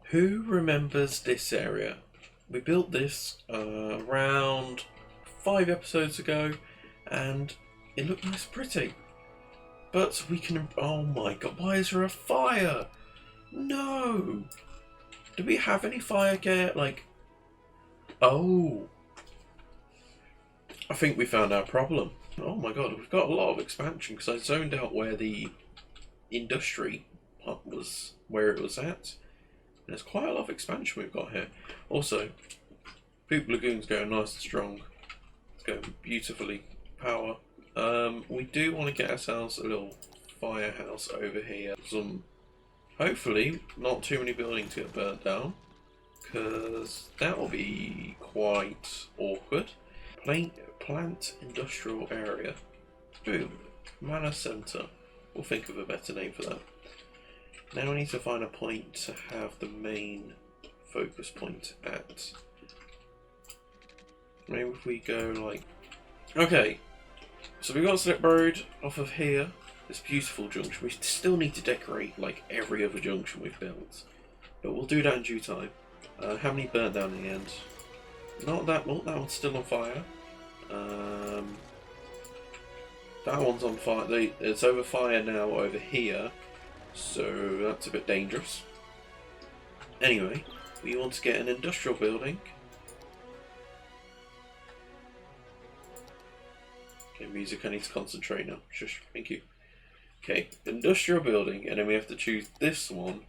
Who remembers this area? We built this around 5 episodes ago, and it looked nice and pretty. But we can... Oh my god, why is there a fire? No! Do we have any fire gear? Like... Oh! I think we found our problem. Oh my god, we've got a lot of expansion because I zoned out where the industry part was, where it was at. And there's quite a lot of expansion we've got here. Also, Poop Lagoon's going nice and strong. It's going beautifully. Power. We do want to get ourselves a little firehouse over here. Hopefully, not too many buildings get burnt down, because that will be quite awkward. Plant industrial area. Boom. Manor Centre. We'll think of a better name for that. Now we need to find a point to have the main focus point at. Maybe if we go like... Okay, so we've got Slip Road off of here. This beautiful junction. We still need to decorate like every other junction we've built, but we'll do that in due time. How many burnt down in the end? Not that one. That one's still on fire. That one's on fire. It's over fire now over here, so that's a bit dangerous. Anyway, we want to get an industrial building. Okay, music, I need to concentrate now. Shush, thank you. Okay, industrial building, and then we have to choose this one,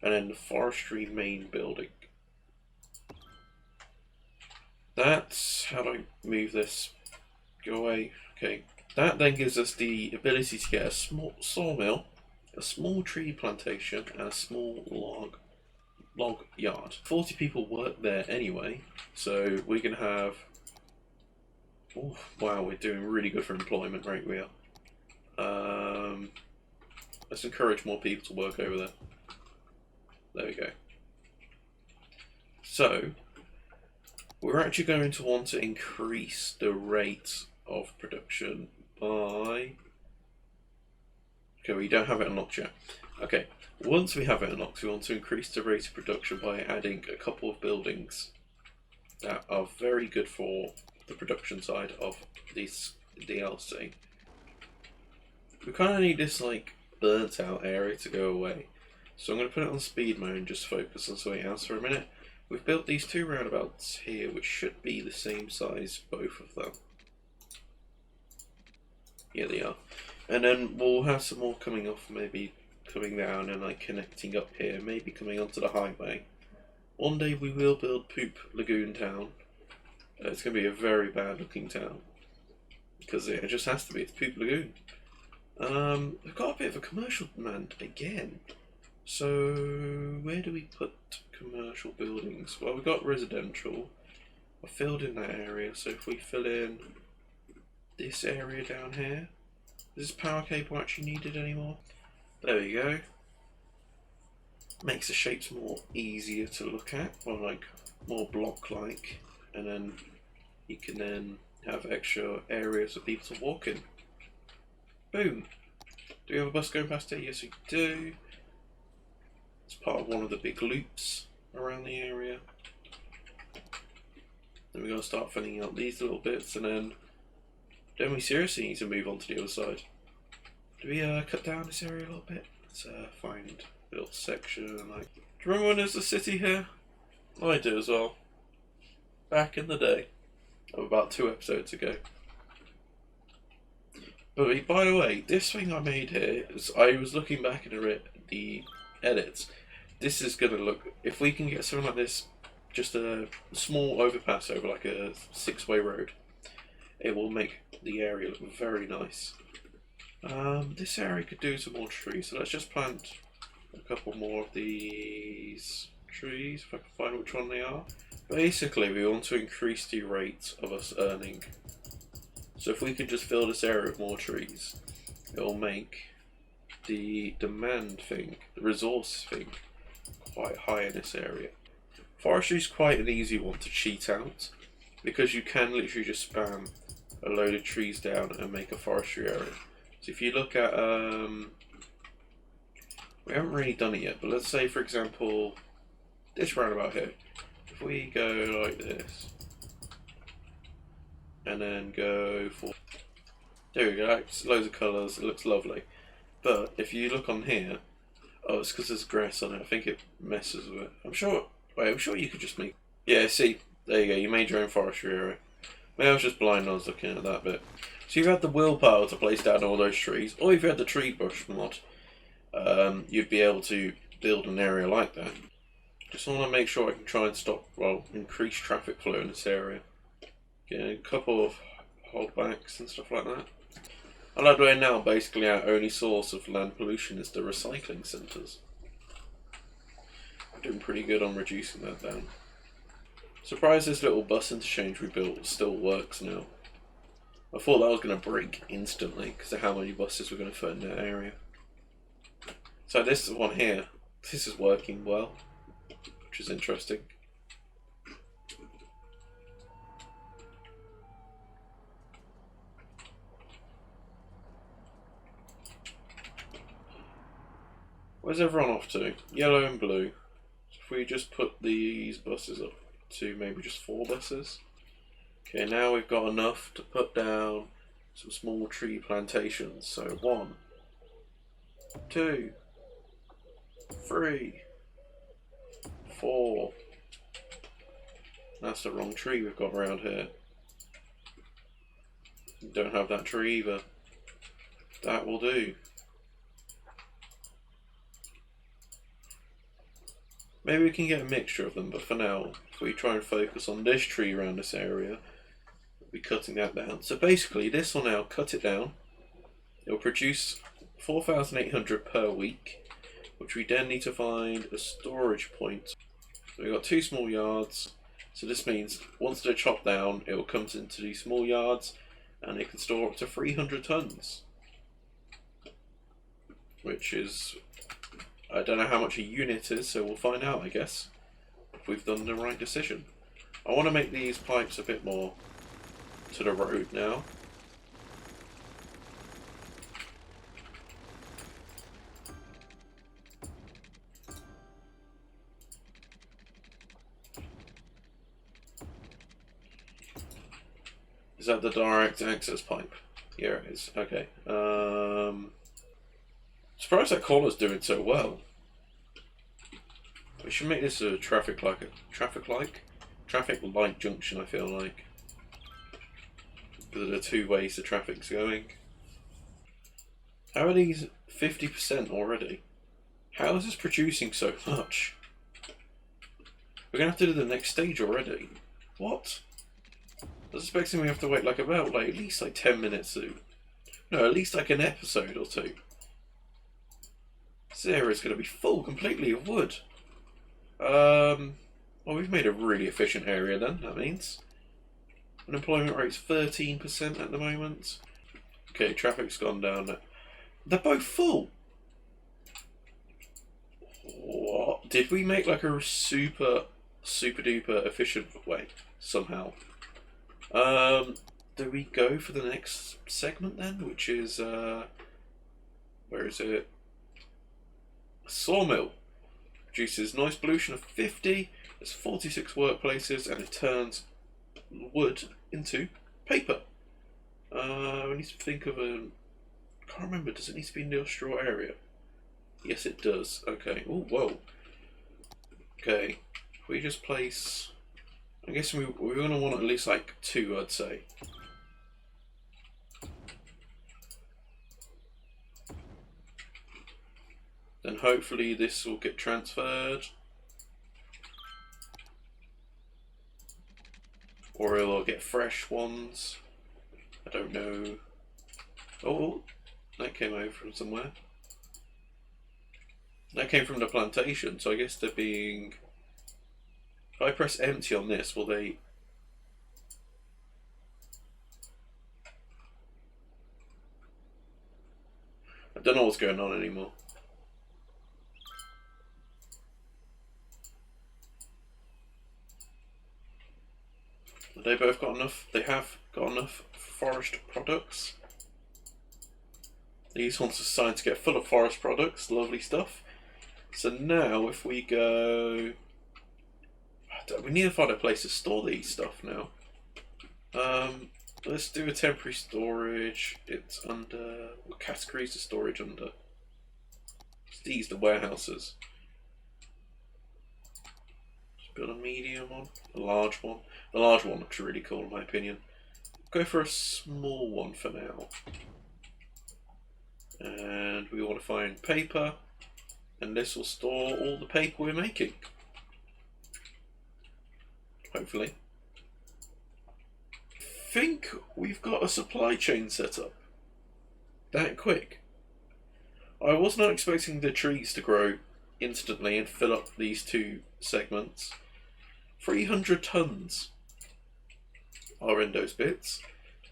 and then the forestry main building. That's how do I move this? Go away. Okay, that then gives us the ability to get a small sawmill, a small tree plantation, and a small log yard. 40 people work there anyway, so we can have... Oh, wow, we're doing really good for employment rate, we are. Let's encourage more people to work over there. There we go. So, we're actually going to want to increase the rate of production by... Okay, we don't have it unlocked yet. Okay, once we have it unlocked, we want to increase the rate of production by adding a couple of buildings that are very good for the production side of this DLC. We kind of need this like burnt out area to go away, so I'm going to put it on speed mode and just focus on something else for a minute. We've built these two roundabouts here, which should be the same size, both of them. Yeah, they are. And then we'll have some more coming off, maybe coming down and like connecting up here, maybe coming onto the highway. One day we will build Poop Lagoon Town. It's going to be a very bad looking town, because it just has to be. It's Poop Lagoon. We've got a bit of a commercial demand again. So where do we put commercial buildings? Well, we've got residential. I filled in that area, so if we fill in this area down here, is this power cable actually needed anymore? There we go. Makes the shapes more easier to look at, or like more block-like, and then you can then have extra areas for people to walk in. Boom. Do we have a bus going past here? Yes, we do. It's part of one of the big loops around the area. Then we're going to start filling out these little bits, and then we seriously need to move on to the other side. Do we cut down this area a little bit? Let's find a little section. Like, do you remember when there was a city here? I do as well. Back in the day, of about 2 episodes ago. But by the way, this thing I made here, is I was looking back at the edits. This is going to look, if we can get something like this, just a small overpass over like a 6-way road, it will make the area look very nice. This area could do some more trees, so let's just plant a couple more of these trees, if I can find which one they are. Basically, we want to increase the rate of us earning. So if we could just fill this area with more trees, it will make the demand thing, the resource thing, quite high in this area. Forestry is quite an easy one to cheat out, because you can literally just spam a load of trees down and make a forestry area. So if you look at, we haven't really done it yet, but let's say for example, this roundabout here. If we go like this, and then go for, there we go. That's loads of colours. It looks lovely. But if you look on here, oh, it's because there's grass on it. I think it messes with it. I'm sure. Wait, I'm sure you could just make. Yeah, see, there you go. You made your own forestry area. Maybe I was just blind when I was looking at that bit. So you've had the willpower to place down all those trees, or if you had the tree brush mod, you'd be able to build an area like that. Just want to make sure I can try and stop, well, increase traffic flow in this area. Get a couple of holdbacks and stuff like that. I like the way now basically our only source of land pollution is the recycling centres. We're doing pretty good on reducing that down. Surprised this little bus interchange we built still works now. I thought that was going to break instantly because of how many buses we're going to fit in that area. So this one here, this is working well, which is interesting. Where's everyone off to? Yellow and blue. So if we just put these buses up to maybe just 4 buses. Okay, now we've got enough to put down some small tree plantations. So 1, 2, 3, 4. That's the wrong tree we've got around here. Don't have that tree either. That will do. Maybe we can get a mixture of them, but for now, if we try and focus on this tree around this area, we'll be cutting that down. So basically, this will now cut it down. It will produce 4,800 per week, which we then need to find a storage point. So we've got 2 small yards. So this means once they're chopped down, it will come into these small yards, and it can store up to 300 tons, which is, I don't know how much a unit is, so we'll find out, I guess, if we've done the right decision. I want to make these pipes a bit more to the road now. Is that the direct access pipe? Yeah, it is. Okay. Surprised that collar's doing so well. We should make this a traffic light junction, I feel like. Because of the 2 ways the traffic's going. How are these 50% already? How is this producing so much? We're gonna have to do the next stage already. What? I was expecting we have to wait like about at least 10 minutes to. No, at least like an episode or 2. This area is going to be full completely of wood. Well, we've made a really efficient area then, that means. Unemployment rate's 13% at the moment. Okay, traffic's gone down. They're both full. What? Did we make like a super duper efficient way somehow? Do we go for the next segment then, which is where is it? A sawmill. Produces noise pollution of 50. There's 46 workplaces, and it turns wood into paper. We need to think of a. I can't remember. Does it need to be in the industrial area? Yes, it does. Okay. Oh, whoa. Okay. If we just place. I guess we're going to want at least like 2, I'd say. Then hopefully this will get transferred. Or it'll get fresh ones. I don't know. Oh, that came over from somewhere. That came from the plantation, so I guess they're being... If I press empty on this, will they... I don't know what's going on anymore. They both got enough. They have got enough forest products. These ones are starting to get full of forest products. Lovely stuff. So now if we go we need to find a place to store these stuff now. Let's do a temporary storage. It's under... What category is the storage under? These, the warehouses. Just build a medium one, a large one. The large one looks really cool in my opinion. Go for a small one for now. And we want to find paper, and this will store all the paper we're making. Hopefully. I think we've got a supply chain set up. That quick. I was not expecting the trees to grow instantly and fill up these two segments. 300 tons are in those bits.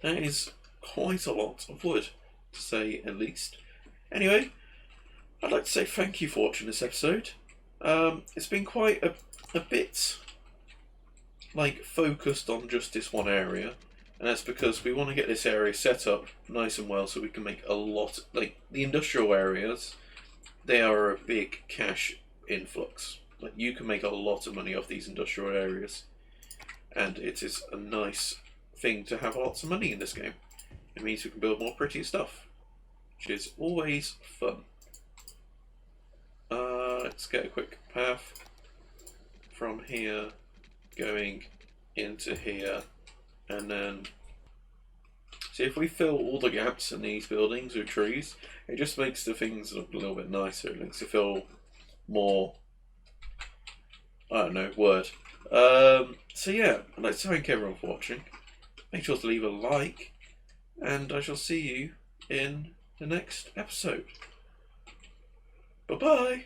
That is quite a lot of wood, to say at least. Anyway, I'd like to say thank you for watching this episode. It's been quite a bit like focused on just this one area, and that's because we want to get this area set up nice and well so we can make a lot. Like the industrial areas, they are a big cash influx. Like you can make a lot of money off these industrial areas, and it is a nice thing to have lots of money in this game. It means we can build more pretty stuff, which is always fun. Let's get a quick path from here going into here, and then see if we fill all the gaps in these buildings with trees. It just makes the things look a little bit nicer. It makes it feel more, I don't know, word. So yeah, I'd like to thank everyone for watching. Make sure to leave a like, and I shall see you in the next episode. Bye bye!